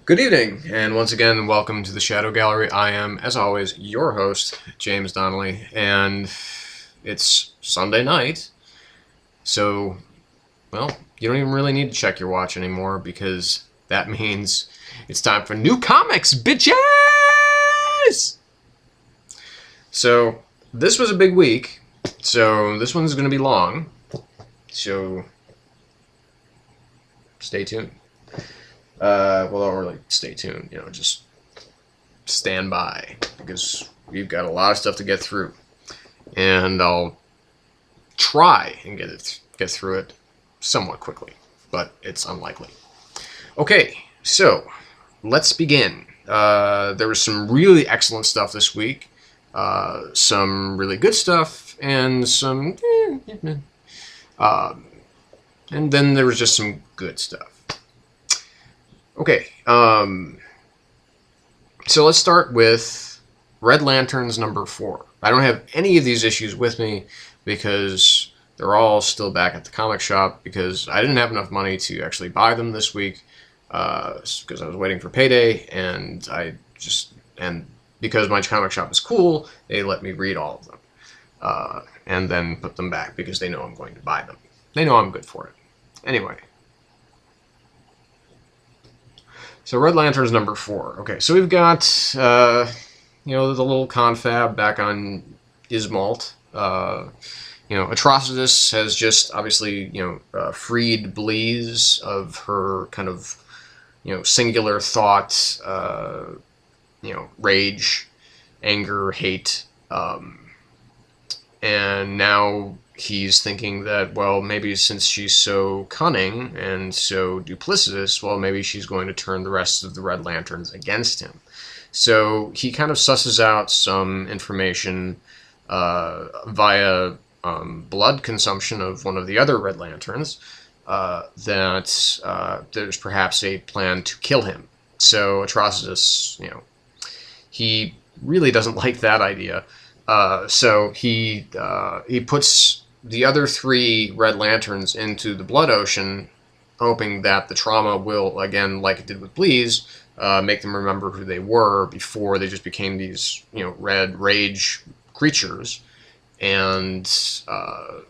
Good evening, and once again, welcome to the Shadow Gallery. I am, as always, your host, James Donnelly, and it's Sunday night, so, well, you don't even really need to check your watch anymore because that means it's time for new comics, bitches! So, this was a big week, so this one's going to be long, so stay tuned. Well, don't really stay tuned, just stand by because we've got a lot of stuff to get through, and I'll try and get through it somewhat quickly, but it's unlikely. Okay, so let's begin. There was some really excellent stuff this week, some really good stuff, and some, and then there was just some good stuff. Okay, so let's start with Red Lanterns number 4. I don't have any of these issues with me because they're all still back at the comic shop because I didn't have enough money to actually buy them this week because I was waiting for payday, and because my comic shop is cool, they let me read all of them and then put them back because they know I'm going to buy them. They know I'm good for it. Anyway. So Red Lanterns number 4. Okay, so we've got, the little confab back on Ismalt. Atrocitus has just obviously, freed Bleeze of her kind of, singular thought, rage, anger, hate, and now he's thinking that, well, maybe since she's so cunning and so duplicitous, well, maybe she's going to turn the rest of the Red Lanterns against him. So he kind of susses out some information via blood consumption of one of the other Red Lanterns that there's perhaps a plan to kill him. So Atrocitus, he really doesn't like that idea. So he puts the other 3 Red Lanterns into the Blood Ocean, hoping that the trauma will, again, like it did with Bleeze, make them remember who they were before they just became these, red rage creatures, and so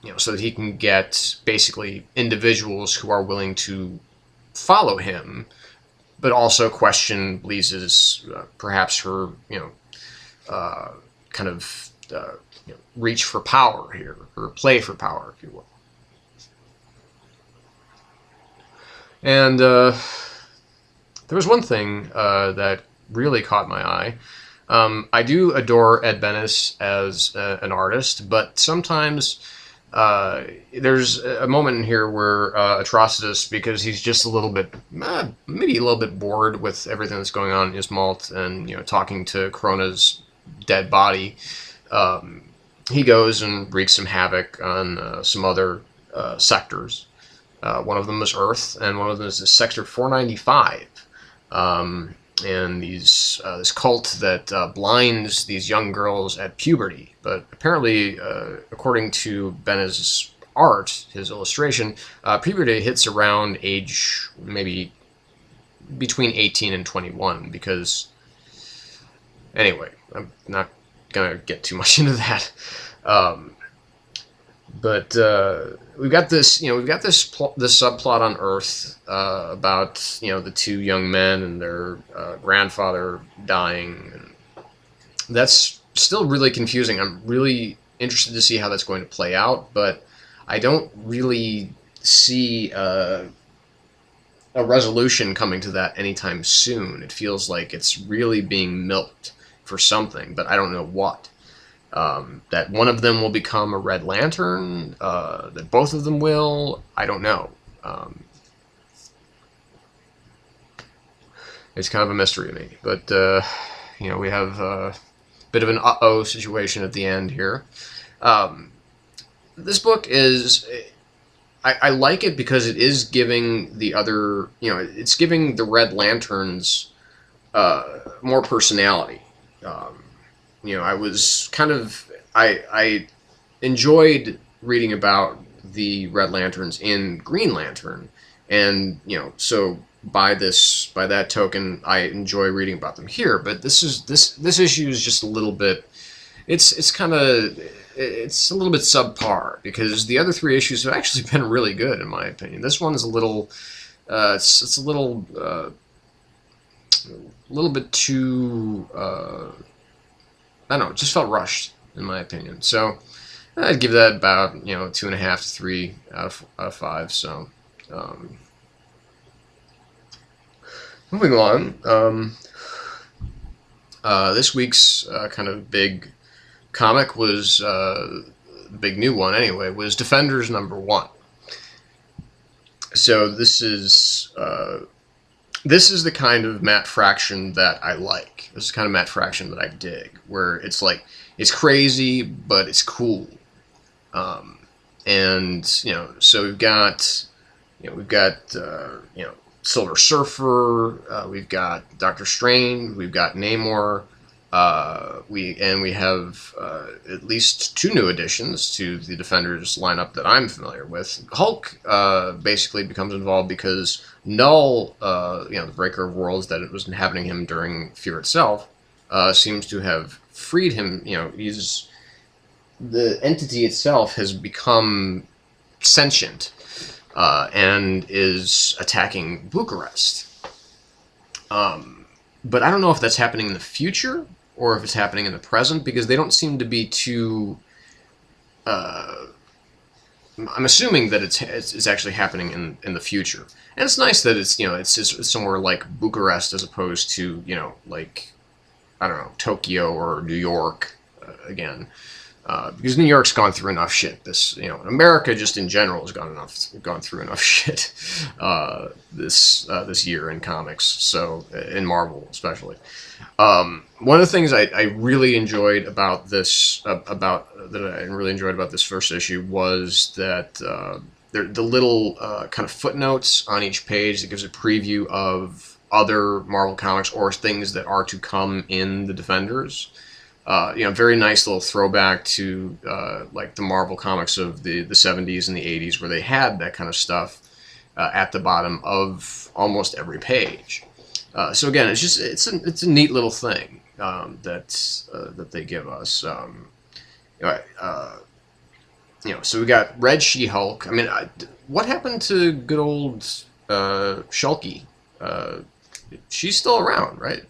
that he can get basically individuals who are willing to follow him, but also question Bleeze's, perhaps her, kind of reach for power here, or play for power, if you will. And there was one thing that really caught my eye. I do adore Ed Benes as an artist, but sometimes there's a moment in here where Atrocitus, because he's just a little bit, maybe a little bit bored with everything that's going on in Ismalt and, talking to Krona's dead body, he goes and wreaks some havoc on some other sectors. One of them is Earth, and one of them is Sector 495. And this cult that blinds these young girls at puberty. But apparently, according to Ben's art, his illustration, puberty hits around age maybe between 18 and 21, because... Anyway, I'm not gonna get too much into that. But we've got this, this subplot on Earth about, the 2 young men and their grandfather dying. And that's still really confusing. I'm really interested to see how that's going to play out, but I don't really see a resolution coming to that anytime soon. It feels like it's really being milked for something, but I don't know what. That one of them will become a Red Lantern, that both of them will, I don't know. It's kind of a mystery to me, but, we have a bit of an uh-oh situation at the end here. This book is... I like it because it is giving the other, it's giving the Red Lanterns more personality. I was kind of... I enjoyed reading about the Red Lanterns in Green Lantern, and, so by that token, I enjoy reading about them here. But this issue is just a little bit. It's kind of it's a little bit subpar because the other three issues have actually been really good in my opinion. This one is a little. It's a little bit too. I don't know. It just felt rushed in my opinion. So I'd give that about 2.5 to 3 out of 5. So. Moving on, this week's kind of big comic was big new one anyway. Was Defenders #1. So this is the kind of Matt Fraction that I like. This is the kind of Matt Fraction that I dig, where it's like it's crazy but it's cool, and so we've got Silver Surfer, we've got Doctor Strange, we've got Namor, we have at least 2 new additions to the Defenders lineup that I'm familiar with. Hulk basically becomes involved because Null, the Breaker of Worlds that it was inhabiting him during Fear itself, seems to have freed him. The entity itself has become sentient. And is attacking Bucharest. But I don't know if that's happening in the future or if it's happening in the present, because they don't seem to be too... I'm assuming that it's actually happening in the future. And it's nice that it's somewhere like Bucharest as opposed to, like, I don't know, Tokyo or New York again. Because New York's gone through enough shit. America just in general has gone through enough shit this year in comics. So in Marvel especially. One of the things I really enjoyed about this first issue was that the little kind of footnotes on each page that gives a preview of other Marvel comics or things that are to come in the Defenders. Very nice little throwback to like the Marvel comics of the 70s and the 80s, where they had that kind of stuff at the bottom of almost every page. So again, it's a neat little thing that they give us. So we got Red She-Hulk. I mean, what happened to good old Shulky? She's still around, right?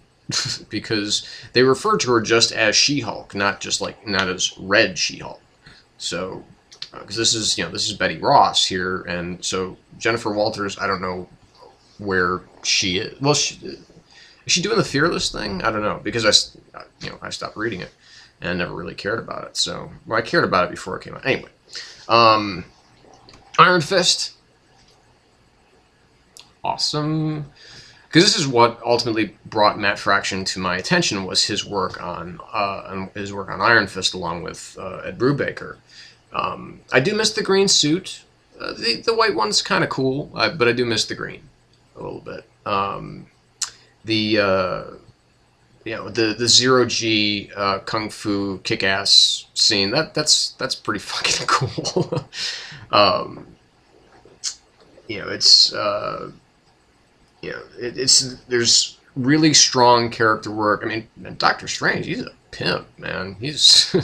Because they refer to her just as She-Hulk, not as Red She-Hulk. So, because this is Betty Ross here, and so Jennifer Walters, I don't know where she is. Well, is she doing the Fearless thing? I don't know, because I stopped reading it and never really cared about it. So, I cared about it before it came out. Anyway, Iron Fist, awesome. Because this is what ultimately brought Matt Fraction to my attention, was his work on Iron Fist along with Ed Brubaker. I do miss the green suit. The white one's kind of cool, but I do miss the green a little bit. The zero-G kung fu kick-ass scene, that's pretty fucking cool. There's really strong character work. I mean, Doctor Strange, he's a pimp, man. He's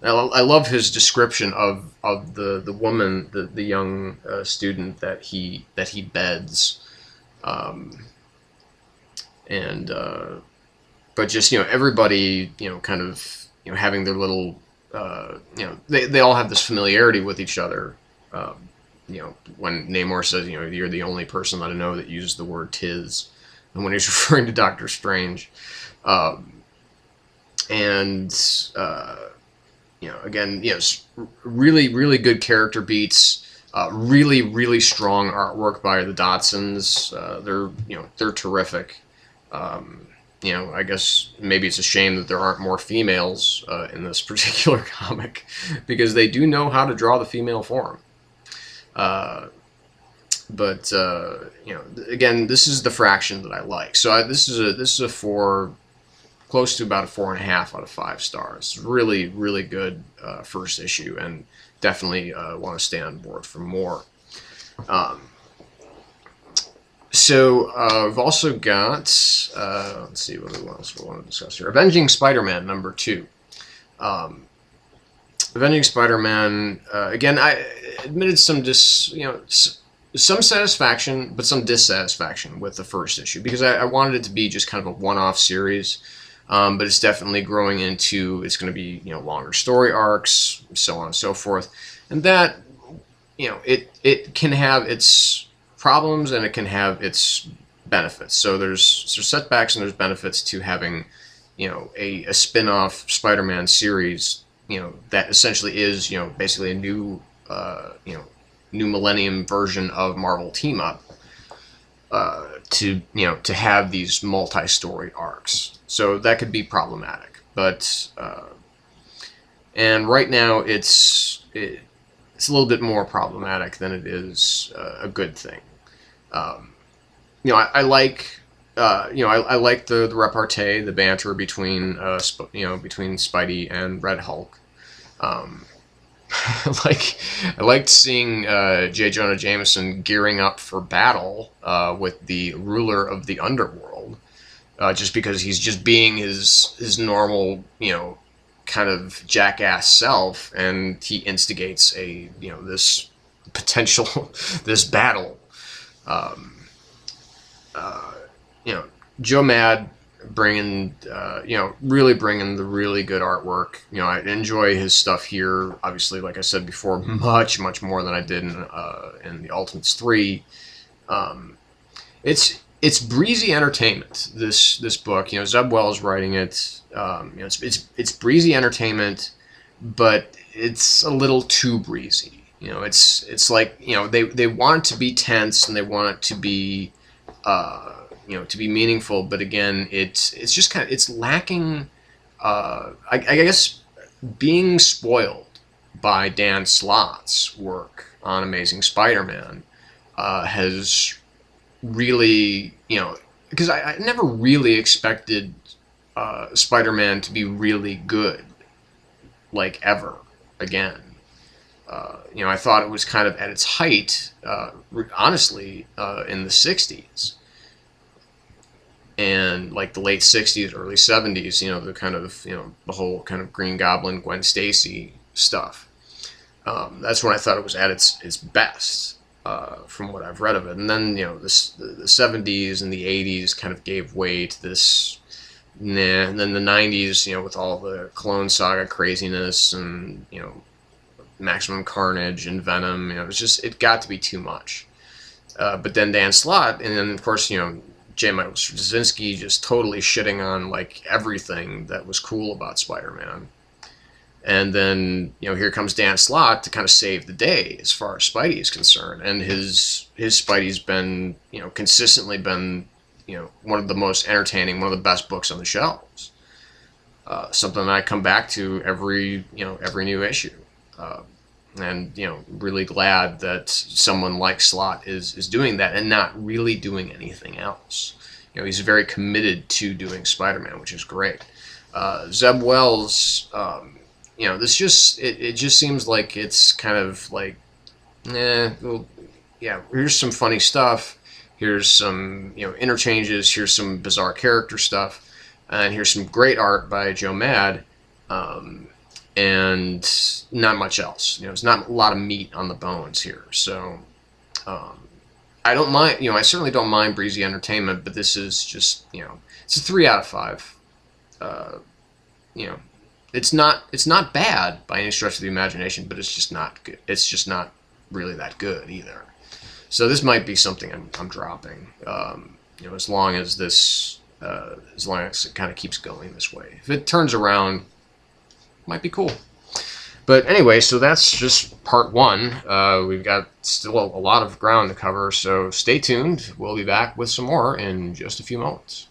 I love his description of the woman, the young student that he beds, but just everybody kind of having their little they all have this familiarity with each other. When Namor says, you're the only person that I know that uses the word "tis," and when he's referring to Doctor Strange, again, really, really good character beats, really, really strong artwork by the Dotsons. They're terrific. I guess maybe it's a shame that there aren't more females in this particular comic, because they do know how to draw the female form. Again, this is the Fraction that I like. So this is a 4, close to about a 4.5 out of 5 stars. Really, really good first issue, and definitely want to stay on board for more. We've also got, let's see, what else we want to discuss here. Avenging Spider-Man #2. Avenging Spider-Man, again, I admitted some some satisfaction, but some dissatisfaction with the first issue, because I wanted it to be just kind of a one-off series, but it's definitely growing into, it's going to be, longer story arcs, so on and so forth, and that, it can have its problems and it can have its benefits. So there's setbacks and there's benefits to having, a spin-off Spider-Man series, that essentially is, basically a new, new Millennium version of Marvel Team Up, to have these multi-story arcs. So that could be problematic, but and right now it's a little bit more problematic than it is a good thing. I like. I like the repartee, the banter between between Spidey and Red Hulk. I liked seeing J. Jonah Jameson gearing up for battle with the ruler of the underworld, just because he's just being his normal, kind of jackass self, and he instigates this potential this battle. Joe Mad bringing, really bringing the really good artwork. I enjoy his stuff here. Obviously, like I said before, much more than I did in the Ultimates 3. It's breezy entertainment. This book, Zeb Wells writing it. It's breezy entertainment, but it's a little too breezy. It's like, they want it to be tense and they want it to be to be meaningful, but again, it's just kind of, it's lacking. I guess being spoiled by Dan Slott's work on Amazing Spider-Man has really, because I never really expected Spider-Man to be really good, like, ever again. I thought it was kind of at its height, honestly, in the 60s. And like the late 60s, early 70s, the kind of, the whole kind of Green Goblin, Gwen Stacy stuff. That's when I thought it was at its best, from what I've read of it. And then, the 70s and the 80s kind of gave way to this, nah. And then the 90s, with all the Clone Saga craziness and, Maximum Carnage and Venom, it got to be too much. But then Dan Slott, and then, of course, J. Michael Straczynski just totally shitting on, like, everything that was cool about Spider-Man. And then, here comes Dan Slott to kind of save the day as far as Spidey is concerned. And his Spidey's been, consistently been, one of the most entertaining, one of the best books on the shelves. Something that I come back to every new issue. And, really glad that someone like Slott is doing that and not really doing anything else. He's very committed to doing Spider-Man, which is great. Zeb Wells, this just, it just seems like it's kind of like, well, yeah, here's some funny stuff. Here's some, interchanges. Here's some bizarre character stuff. And here's some great art by Joe Mad. And not much else. There's not a lot of meat on the bones here. So I don't mind. I certainly don't mind breezy entertainment, but this is just, it's a 3 out of 5. It's not bad by any stretch of the imagination, but it's just not good. It's just not really that good either. So this might be something I'm dropping. As long as this, as long as it kind of keeps going this way. If it turns around, might be cool. But anyway, so that's just part 1. We've got still a lot of ground to cover, so stay tuned. We'll be back with some more in just a few moments.